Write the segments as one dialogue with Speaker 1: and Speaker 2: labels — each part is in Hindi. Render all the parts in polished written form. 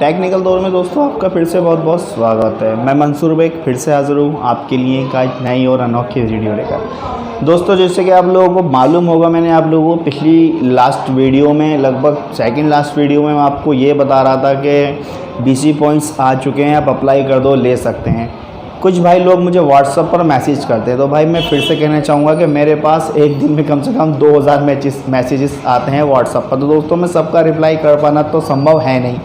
Speaker 1: टेक्निकल दौर में दोस्तों आपका फिर से बहुत बहुत स्वागत है। मैं मंसूर बेग फिर से हाजिर हूँ आपके लिए एक नई और अनोखी वीडियो लेकर। दोस्तों जैसे कि आप लोगों को मालूम होगा, मैंने आप लोगों को पिछली लास्ट वीडियो में लगभग सेकंड लास्ट वीडियो में मैं आपको ये बता रहा था कि BC पॉइंट्स आ चुके हैं, आप अप्लाई कर दो, ले सकते हैं। कुछ भाई लोग मुझे व्हाट्सएप पर मैसेज करते हैं, तो भाई मैं फिर से कहना चाहूँगा कि मेरे पास एक दिन में कम से कम 2000 मैसेजेस आते हैं व्हाट्सएप पर। तो दोस्तों मैं सबका रिप्लाई कर पाना तो संभव है नहीं,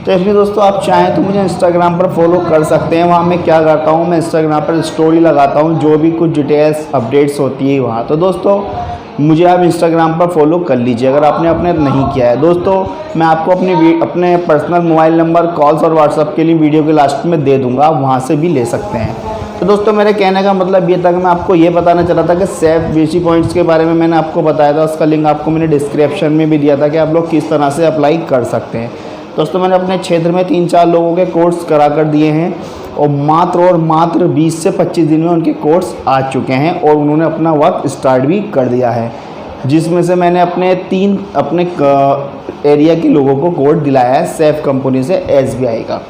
Speaker 1: तो इसलिए दोस्तों आप चाहें तो मुझे इंस्टाग्राम पर फॉलो कर सकते हैं। वहाँ मैं क्या करता हूँ, मैं इंस्टाग्राम पर स्टोरी लगाता हूँ, जो भी कुछ डिटेल्स अपडेट्स होती है वहाँ। तो दोस्तों मुझे आप इंस्टाग्राम पर फॉलो कर लीजिए अगर आपने नहीं किया है। दोस्तों मैं आपको अपने पर्सनल मोबाइल नंबर कॉल्स और व्हाट्सएप के लिए वीडियो के लास्ट में दे दूँगा, आप वहाँ से भी ले सकते हैं। तो दोस्तों मेरे कहने का मतलब ये था कि मैं आपको ये बताना चाह रहा था कि सेफ BC पॉइंट्स के बारे में मैंने आपको बताया था, उसका लिंक आपको मैंने डिस्क्रिप्शन में भी दिया था कि आप लोग किस तरह से अप्लाई कर सकते हैं। दोस्तों मैंने अपने क्षेत्र में 3-4 लोगों के कोर्स करा कर दिए हैं और मात्र 20 से 25 दिन में उनके कोर्स आ चुके हैं और उन्होंने अपना वर्क स्टार्ट भी कर दिया है, जिसमें से मैंने अपने एरिया के लोगों को कोड दिलाया है सेफ कंपनी से SBI का।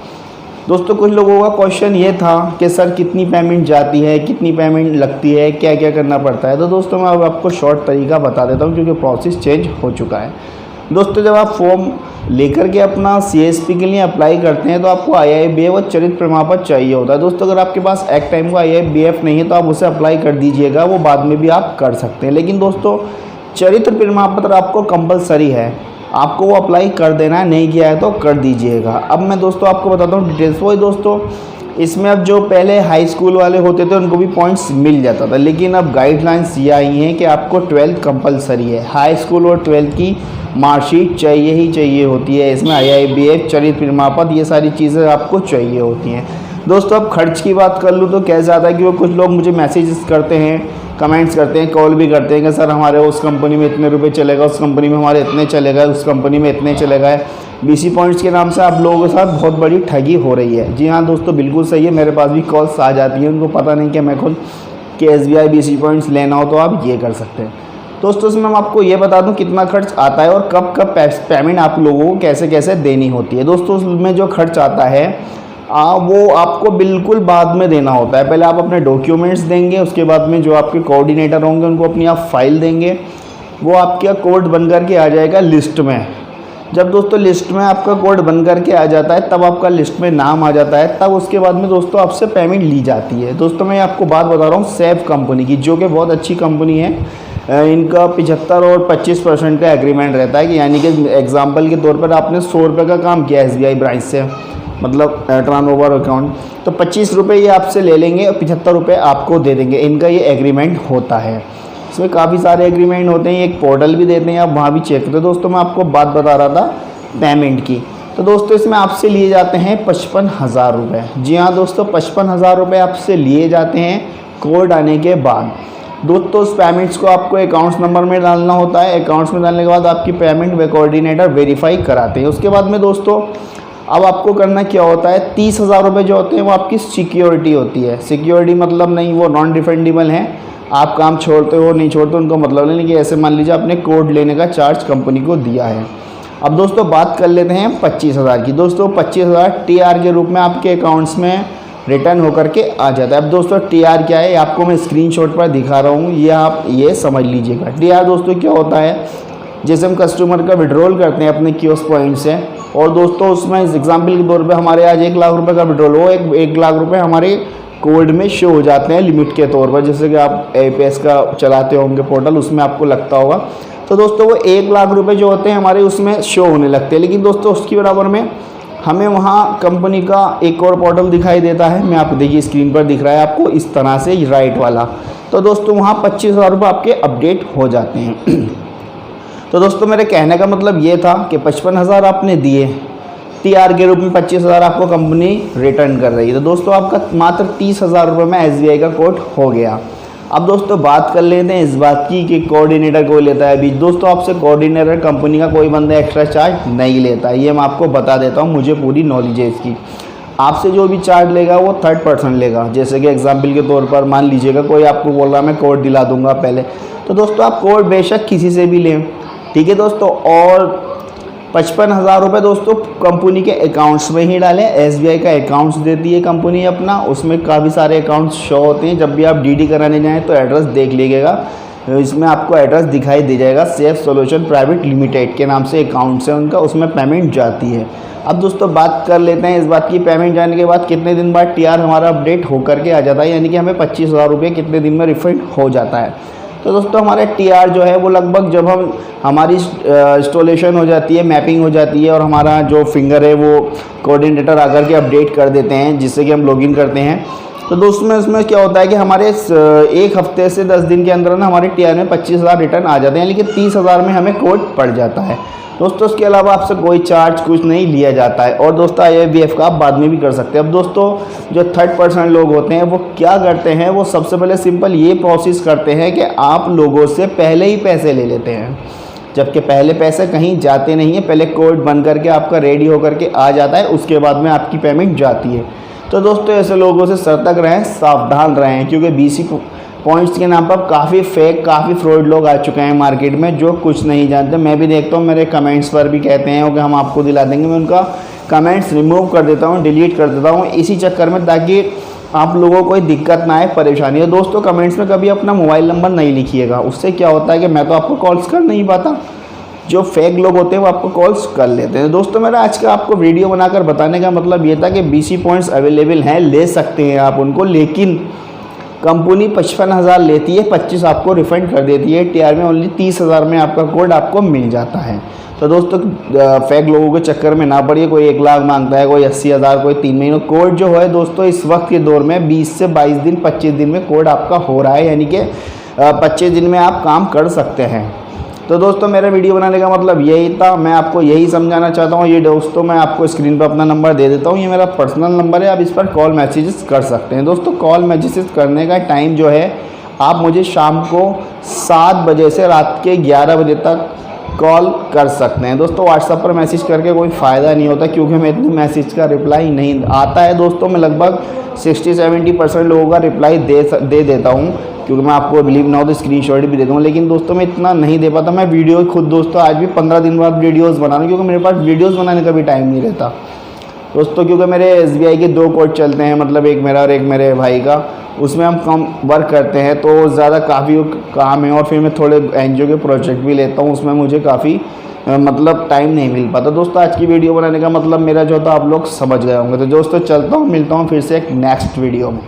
Speaker 1: दोस्तों कुछ लोगों का क्वेश्चन ये था कि सर कितनी पेमेंट जाती है, कितनी पेमेंट लगती है, क्या क्या करना पड़ता है। तो दोस्तों मैं अब आपको शॉर्ट तरीका बता देता हूँ क्योंकि प्रोसेस चेंज हो चुका है। दोस्तों जब आप फॉर्म लेकर के अपना CSP के लिए अप्लाई करते हैं तो आपको IIBF और चरित्र प्रमाण पत्र चाहिए होता है। दोस्तों अगर आपके पास एक टाइम को IIBF नहीं है तो आप उसे अप्लाई कर दीजिएगा, वो बाद में भी आप कर सकते हैं। लेकिन दोस्तों चरित्र प्रमाण पत्र आपको कंपलसरी है, आपको वो अप्लाई कर देना है, नहीं किया है तो कर दीजिएगा। अब मैं दोस्तों आपको बताता हूँ डिटेल्स। वही दोस्तों इसमें अब जो पहले हाई स्कूल वाले होते थे उनको भी पॉइंट्स मिल जाता था, लेकिन अब गाइडलाइंस ये आई हैं कि आपको 12th कंपलसरी है। हाई स्कूल और 12th की मार्कशीट चाहिए ही चाहिए होती है। इसमें IIBF चरित्र प्रमाण पत्र ये सारी चीज़ें आपको चाहिए होती हैं। दोस्तों अब खर्च की बात कर लूँ तो कैसा आता है कि वो कुछ लोग मुझे मैसेजेस करते हैं, कमेंट्स करते हैं, कॉल भी करते हैं कि सर हमारे उस कंपनी में इतने रुपए चलेगा, उस कंपनी में हमारे इतने चलेगा, उस कंपनी में इतने चलेगा। BC पॉइंट्स के नाम से आप लोगों के साथ बहुत बड़ी ठगी हो रही है। जी हाँ दोस्तों बिल्कुल सही है, मेरे पास भी कॉल्स आ जाती हैं, उनको पता नहीं कि मैं खुद कि SBI BC पॉइंट्स लेना हो तो आप ये कर सकते हैं। दोस्तों इसमें मैं आपको ये बता दूं कितना खर्च आता है और कब कब पेमेंट आप लोगों को कैसे कैसे देनी होती है। दोस्तों उसमें जो खर्च आता है वो आपको बिल्कुल बाद में देना होता है। पहले आप अपने डॉक्यूमेंट्स देंगे, उसके बाद में जो आपके कोऑर्डिनेटर होंगे उनको अपनी आप फाइल देंगे, वो आपका कोड बन करके आ जाएगा लिस्ट में। जब दोस्तों लिस्ट में आपका कोड बन करके आ जाता है तब आपका लिस्ट में नाम आ जाता है, तब उसके बाद में दोस्तों आपसे पेमेंट ली जाती है। दोस्तों मैं आपको बात बता रहा हूँ सेफ कंपनी की, जो कि बहुत अच्छी कंपनी है। इनका 75 और 25% का एग्रीमेंट रहता है कि यानी कि एग्जांपल के तौर पर आपने 100 रुपये का काम किया SBI ब्रांच से, मतलब टर्नओवर अकाउंट, तो 25 रुपये ये आपसे ले लेंगे और 75 रुपये आपको दे देंगे। इनका ये एग्रीमेंट होता है। इसमें काफ़ी सारे एग्रीमेंट होते हैं, एक पोर्टल भी देते हैं, आप वहाँ भी चेक करें। दोस्तों मैं आपको बात बता रहा था पेमेंट की। तो दोस्तों इसमें आपसे लिए जाते हैं 55,000 रुपये। जी हाँ दोस्तों 55,000 रुपये आपसे लिए जाते हैं कोड आने के बाद। दोस्तों उस पेमेंट्स को आपको अकाउंट्स नंबर में डालना होता है। अकाउंट्स में डालने के बाद आपकी पेमेंट वे कोऑर्डिनेटर वेरीफाई कराते हैं। उसके बाद में दोस्तों अब आपको करना क्या होता है, 30,000 रुपये जो होते हैं वो आपकी सिक्योरिटी होती है। सिक्योरिटी मतलब नहीं, वो नॉन रिफंडेबल है, आप काम छोड़ते हो नहीं छोड़ते उनको मतलब नहीं कि ऐसे मान लीजिए आपने कोड लेने का चार्ज कंपनी को दिया है। अब दोस्तों बात कर लेते हैं 25,000 की। दोस्तों 25,000 TR के रूप में आपके अकाउंट्स में रिटर्न होकर के आ जाता है। अब दोस्तों TR क्या है आपको मैं स्क्रीनशॉट पर दिखा रहा हूँ, ये आप ये समझ लीजिएगा। TR दोस्तों क्या होता है, जैसे हम कस्टमर का विड्रॉल करते हैं अपने कियोस्क पॉइंट से, और दोस्तों उसमें एग्जाम्पल के तौर पे हमारे आज 1 लाख रुपए का विड्रॉल हो, 1 लाख रुपए हमारे कोड में शो हो जाते हैं लिमिट के तौर पर। जैसे कि आप APS का चलाते होंगे पोर्टल, उसमें आपको लगता होगा। तो दोस्तों वो 1 लाख रुपए जो होते हैं हमारे उसमें शो होने लगते हैं। लेकिन दोस्तों उसकी बराबर में हमें वहाँ कंपनी का एक और पोर्टल दिखाई देता है, मैं आपको देखिए स्क्रीन पर दिख रहा है आपको इस तरह से राइट वाला। तो दोस्तों वहाँ 25,000 रुपये आपके अपडेट हो जाते हैं। तो दोस्तों मेरे कहने का मतलब ये था कि 55,000 आपने दिए, TR के रूप में 25,000 आपको कंपनी रिटर्न कर रही है। तो दोस्तों आपका मात्र 30,000 रुपये में SBI का कोड हो गया। अब दोस्तों बात कर लेते हैं इस बात की कि कोऑर्डिनेटर कोई लेता है। अभी दोस्तों आपसे कोऑर्डिनेटर कंपनी का कोई बंदा एक्स्ट्रा चार्ज नहीं लेता है, ये मैं आपको बता देता हूँ, मुझे पूरी नॉलेज है इसकी। आपसे जो भी चार्ज लेगा वो 3rd लेगा। जैसे कि एग्जाम्पल के तौर पर मान लीजिएगा कोई आपको बोल रहा है मैं कोड दिला दूंगा पहले, तो दोस्तों आप कोड बेशक किसी से भी लें, ठीक है दोस्तों। और 55,000 रुपये दोस्तों कंपनी के अकाउंट्स में ही डालें। SBI का अकाउंट्स देती है कंपनी अपना, उसमें काफ़ी सारे अकाउंट्स शो होते हैं। जब भी आप DD कराने जाएँ तो एड्रेस देख लीजिएगा, इसमें आपको एड्रेस दिखाई दे जाएगा। सेफ सॉल्यूशन प्राइवेट लिमिटेड के नाम से अकाउंट्स है उनका, उसमें पेमेंट जाती है। अब दोस्तों बात कर लेते हैं इस बात की, पेमेंट जाने के बाद कितने दिन बाद TR हमारा अपडेट होकर के आ जाता है, यानी कि हमें 25,000 रुपये कितने दिन में रिफंड हो जाता है। तो दोस्तों हमारा TR जो है वो लगभग जब हमारी इंस्टॉलेशन हो जाती है, मैपिंग हो जाती है और हमारा जो फिंगर है वो कोऑर्डिनेटर आकर के अपडेट कर देते हैं, जिससे कि हम लॉगिन करते हैं। तो दोस्तों इसमें क्या होता है कि हमारे 1 हफ्ते से 10 दिन के अंदर ना हमारे TR में 25,000 रिटर्न आ जाते हैं, लेकिन 30,000 में हमें कोड पड़ जाता है दोस्तों। उसके अलावा आपसे कोई चार्ज कुछ नहीं लिया जाता है। और दोस्तों IABF का आप बाद में भी कर सकते हैं। अब दोस्तों जो 3rd लोग होते हैं वो क्या करते हैं, वो सबसे पहले सिंपल ये प्रोसेस करते हैं कि आप लोगों से पहले ही पैसे ले लेते हैं, जबकि पहले पैसे कहीं जाते नहीं है। पहले कोड बन करके आपका रेडी होकर के आ जाता है, उसके बाद में आपकी पेमेंट जाती है। तो दोस्तों ऐसे लोगों से सतर्क रहें, सावधान रहें, क्योंकि BC पॉइंट्स के नाम पर काफ़ी फेक, काफ़ी फ्रॉड लोग आ चुके हैं मार्केट में जो कुछ नहीं जानते। मैं भी देखता हूँ, मेरे कमेंट्स पर भी कहते हैं कि हम आपको दिला देंगे। मैं उनका कमेंट्स रिमूव कर देता हूँ, डिलीट कर देता हूँ इसी चक्कर में, ताकि आप लोगों को कोई दिक्कत ना आए, परेशानी हो। दोस्तों कमेंट्स में कभी अपना मोबाइल नंबर नहीं लिखिएगा, उससे क्या होता है कि मैं तो आपको कॉल्स कर नहीं पाता, जो फेक लोग होते हैं वो आपको कॉल्स कर लेते हैं। दोस्तों मेरा आज का आपको वीडियो बनाकर बताने का मतलब ये था कि BC पॉइंट्स अवेलेबल हैं, ले सकते हैं आप उनको, लेकिन कंपनी 55,000 लेती है, 25 आपको रिफंड कर देती है। TR में ओनली 30,000 में आपका कोड आपको मिल जाता है। तो दोस्तों फेक लोगों के चक्कर में ना पड़िए। कोई 1 लाख मांगता है, कोई 80,000, कोई 3 महीनों। कोड जो है दोस्तों इस वक्त के दौर में 20 से 22 दिन, 25 दिन में कोड आपका हो रहा है, यानी कि 25 दिन में आप काम कर सकते हैं। तो दोस्तों मेरा वीडियो बनाने का मतलब यही था, मैं आपको यही समझाना चाहता हूँ। ये दोस्तों मैं आपको स्क्रीन पर अपना नंबर दे देता हूँ, ये मेरा पर्सनल नंबर है, आप इस पर कॉल मैसेजेस कर सकते हैं। दोस्तों कॉल मैसेजेस करने का टाइम जो है, आप मुझे शाम को 7 बजे से रात के 11 बजे तक कॉल कर सकते हैं। दोस्तों व्हाट्सएप पर मैसेज करके कोई फ़ायदा नहीं होता, क्योंकि मैं इतने मैसेज का रिप्लाई नहीं आता है। दोस्तों मैं लगभग 60-70% लोगों का रिप्लाई दे देता हूँ, क्योंकि मैं आपको बिलीव ना हो तो स्क्रीनशॉट भी देता हूँ, लेकिन दोस्तों मैं इतना नहीं दे पाता। मैं वीडियो खुद दोस्तों आज भी 15 दिन बाद वीडियोस बना रहा हूँ, क्योंकि मेरे पास वीडियोस बनाने का भी टाइम नहीं रहता दोस्तों। क्योंकि मेरे SBI के 2 कोड चलते हैं, मतलब एक मेरा और एक मेरे भाई का, उसमें हम कम वर्क करते हैं, तो ज़्यादा काफ़ी काम है। और फिर मैं थोड़े NGO के प्रोजेक्ट भी लेता हूँ, उसमें मुझे काफ़ी मतलब टाइम नहीं मिल पाता। दोस्तों आज की वीडियो बनाने का मतलब मेरा जो था आप लोग समझ गए होंगे। तो दोस्तों चलता हूँ, मिलता हूँ फिर से एक नेक्स्ट वीडियो में।